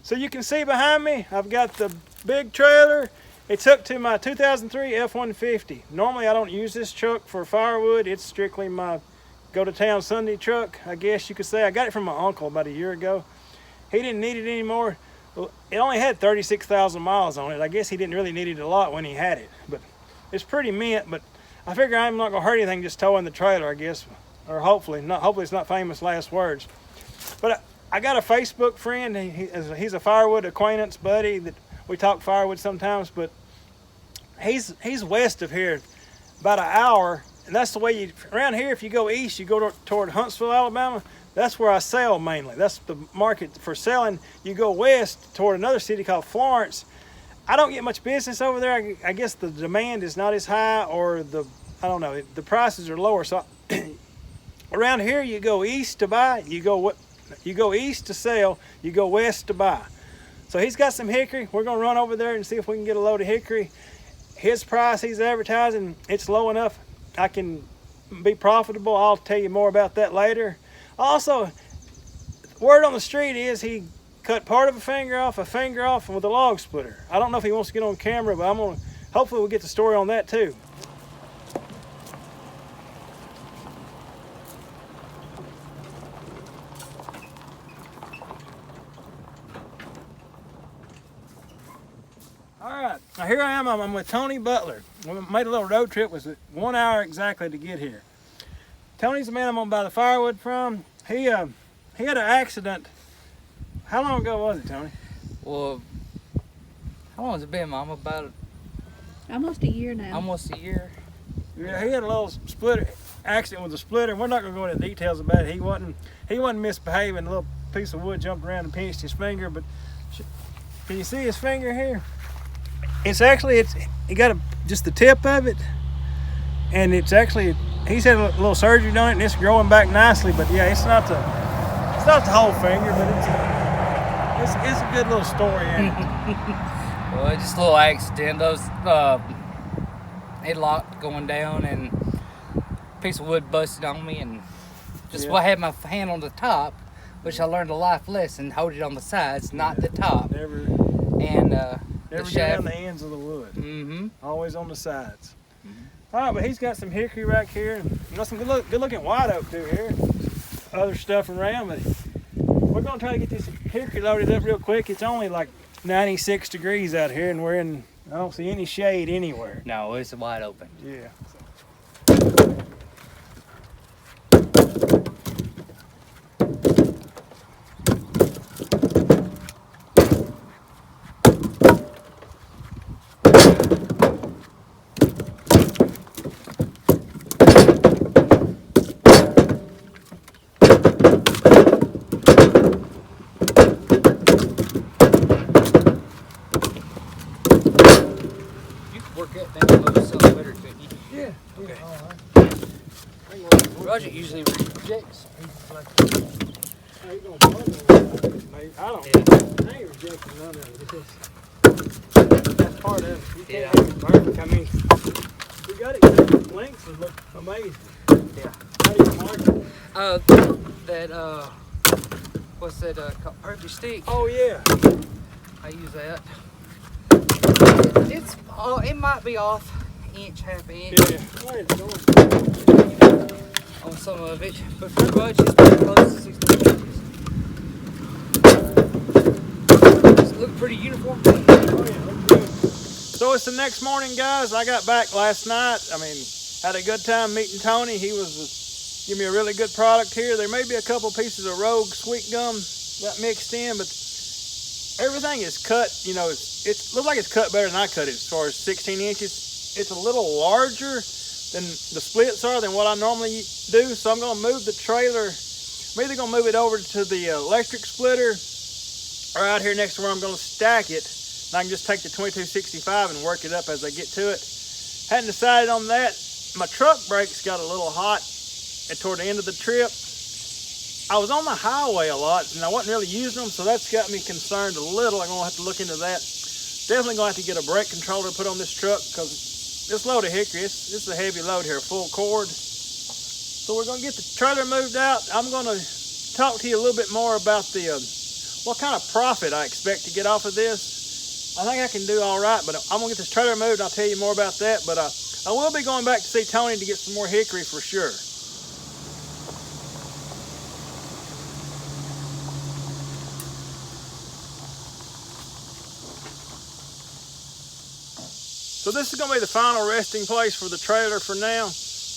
So you can see behind me, I've got the big trailer. It's hooked to my 2003 F-150. Normally I don't use this truck for firewood. It's strictly my go-to-town Sunday truck, I guess you could say. I got it from my uncle about a year ago. He didn't need it anymore. It only had 36,000 miles on it. I guess he didn't really need it a lot when he had it, but it's pretty mint. But I figure I'm not gonna hurt anything just towing the trailer, I guess, or hopefully not. Hopefully it's not famous last words. But I got a Facebook friend. He's a firewood acquaintance buddy that we talk firewood sometimes. But he's west of here, about an hour, and that's the way you around here. If you go east, you go toward Huntsville, Alabama. That's where I sell mainly. That's the market for selling. You go west toward another city called Florence. I don't get much business over there. I guess the demand is not as high, or I don't know, the prices are lower. So around here, you go east to buy, you go east to sell, you go west to buy. So he's got some hickory. We're gonna run over there and see if we can get a load of hickory. His price he's advertising, it's low enough I can be profitable. I'll tell you more about that later. Also, word on the street is he cut part of a finger off with a log splitter. I don't know if he wants to get on camera, but hopefully we'll get the story on that too. All right, now here I am. I'm with Tony Butler. We made a little road trip. It was 1 hour exactly to get here. Tony's the man I'm gonna buy the firewood from. He had an accident. How long ago was it, Tony? Well, how long has it been, Mom? About almost a year now. Almost a year. Yeah, he had a little accident with a splitter. We're not gonna go into details about it. He wasn't misbehaving. A little piece of wood jumped around and pinched his finger. But can you see his finger here? He got just the tip of it, and he's had a little surgery on it, and it's growing back nicely. But yeah, it's not the whole finger, but it's a good little story. Well, just a little accident. Those headlock going down, and a piece of wood busted on me, and I had my hand on the top, which I learned a life lesson: hold it on the sides, not the top. Never get on the ends of the wood. Mm-hmm. Always on the sides. Mm-hmm. All right, but he's got some hickory right here. You got some good looking white oak through here. Other stuff around, but we're gonna try to get this hickory loaded up real quick. It's only like 96 degrees out here, and I don't see any shade anywhere. No, it's wide open. Yeah. Roger usually rejects. I ain't rejecting none of it. That's part of it. You can't have it perfect. I mean, we got it cut. The lengths would look amazing. Yeah. How do you mark it? What's that called? Perfect stick. Oh yeah. I use that. It might be off inch, half inch. Yeah. On some of it, but pretty much it's pretty close to 60 inches. Does it look pretty uniform? Oh yeah, looks good. So it's the next morning, guys. I got back last night. I mean, had a good time meeting Tony. He was giving me a really good product here. There may be a couple pieces of Rogue sweet gum got mixed in, but everything is cut. You know, it looks like it's cut better than I cut it as far as 16 inches. It's a little larger than the splits are than what I normally do. So I'm gonna move the trailer. I'm either gonna move it over to the electric splitter or out here next to where I'm gonna stack it. And I can just take the 2265 and work it up as I get to it. Hadn't decided on that. My truck brakes got a little hot toward the end of the trip. I was on the highway a lot and I wasn't really using them, so that's got me concerned a little. I'm gonna have to look into that. Definitely gonna have to get a brake controller to put on this truck because this load of hickory, this is a heavy load here, full cord. So we're gonna get the trailer moved out. I'm gonna talk to you a little bit more about the what kind of profit I expect to get off of this. I think I can do all right, but I'm gonna get this trailer moved and I'll tell you more about that. But I will be going back to see Tony to get some more hickory for sure. So this is gonna be the final resting place for the trailer for now.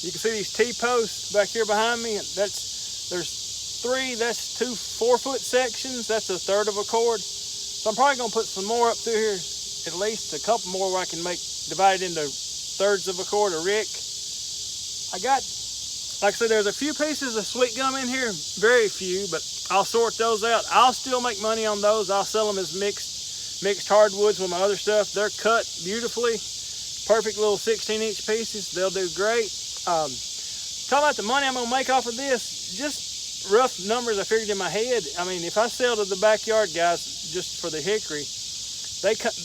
You can see these T-posts back here behind me. There's 3, that's 2 4-foot sections. That's a third of a cord. So I'm probably gonna put some more up through here, at least a couple more where I can divide it into thirds of a cord of rick. I got, like I said, there's a few pieces of sweet gum in here, very few, but I'll sort those out. I'll still make money on those. I'll sell them as mixed hardwoods with my other stuff. They're cut beautifully. Perfect little 16-inch pieces. They'll do great. Talking about the money I'm gonna make off of this, just rough numbers I figured in my head. I mean, if I sell to the backyard guys just for the hickory,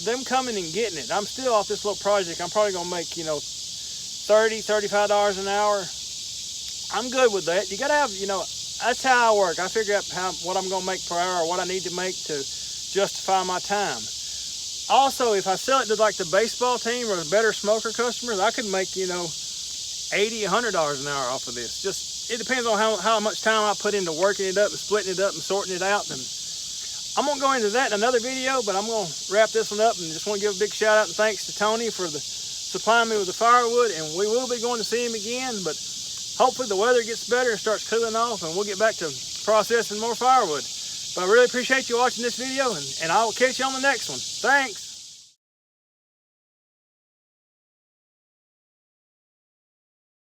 them coming and getting it, I'm still off this little project. I'm probably gonna make, $30, $35 an hour. I'm good with that. You gotta have, that's how I work. I figure out what I'm gonna make per hour, or what I need to make to justify my time. Also, if I sell it to like the baseball team or the better smoker customers, I could make, $80, $100 an hour off of this. Just, it depends on how much time I put into working it up and splitting it up and sorting it out. And I'm gonna go into that in another video, but I'm gonna wrap this one up and just want to give a big shout out and thanks to Tony for supplying me with the firewood. And we will be going to see him again, but hopefully the weather gets better and starts cooling off and we'll get back to processing more firewood. But I really appreciate you watching this video, and I will catch you on the next one. Thanks.